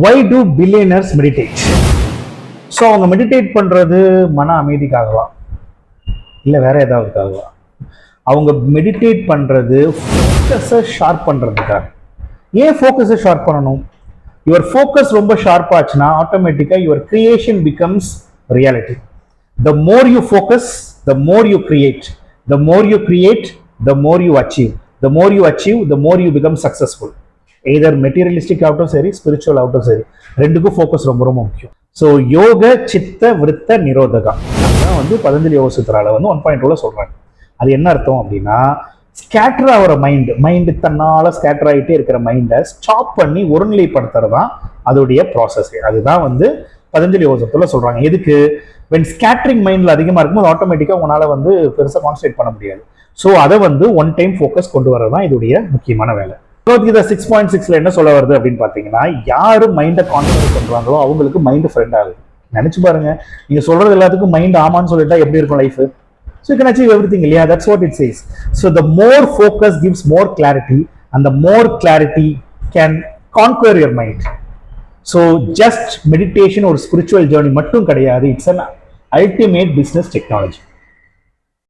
Why do billionaires meditate? So அவங்க meditate பண்ணுறது மன அமைதிக்காகவா இல்லை வேற ஏதாவதுக்காகவா? அவங்க மெடிடேட் பண்ணுறது ஃபோக்கஸை ஷார்ப் பண்ணுறதுக்காக. ஏன் ஃபோக்கஸை ஷார்ப் பண்ணணும்? யுவர் ஃபோக்கஸ் ரொம்ப ஷார்ப் ஆச்சுன்னா ஆட்டோமேட்டிக்காக your creation becomes reality. The more you focus, the more you create. The more you create, the more you achieve. The more you achieve, the more you become successful. Either materialistic ஆகட்டும் சரி, spiritual ஆகட்டும் சரி, ரெண்டுக்கும் focus ரொம்ப ரொம்ப முக்கியம். So யோக சித்த விருத்த நிரோதகா அதுதான் வந்து பதஞ்சலி யோக சூத்திரால வந்து 1.2 சொல்றாங்க. அது என்ன அர்த்தம் அப்படின்னா, ஸ்கேட்டர் ஆகிற மைண்டு தன்னால ஸ்கேட்டர் ஆகிட்டே இருக்கிற மைண்டை ஸ்டாப் பண்ணி ஒருநிலைப்படுத்துறது தான் அதோடைய ப்ராசஸ். அதுதான் வந்து பதஞ்சலி யோக சூத்திரத்துல சொல்றாங்க. எதுக்கு? வென் ஸ்கேட்டரிங் மைண்ட்ல அதிகமாக இருக்கும்போது ஆட்டோமேட்டிக்காக உங்களால் வந்து பெருசாக கான்சன்ட்ரேட் பண்ண முடியாது. ஸோ அதை வந்து ஒன் டைம் ஃபோக்கஸ் கொண்டு வரது தான் இதோடைய முக்கியமான வேலை. பகவத்கீதா 6.6ல என்ன சொல்ல வருது அப்படின்னு பார்த்தீங்கன்னா, யாரும் மைண்டை கான்சன்ட்ரேட் பண்றாங்களோ அவங்களுக்கு மைண்டு ஃப்ரெண்ட் ஆகுது. நினைச்சு பாருங்க, நீங்க சொல்றது எல்லாத்துக்கும் மைண்ட் ஆமான்னு சொல்லிட்டா எப்படி இருக்கும் life? So you can achieve everything, இல்லையா? That's what it says. So the more focus gives more clarity, and the more clarity can conquer your mind. So just meditation or spiritual journey மட்டும் கிடையாது, it's an ultimate business technology.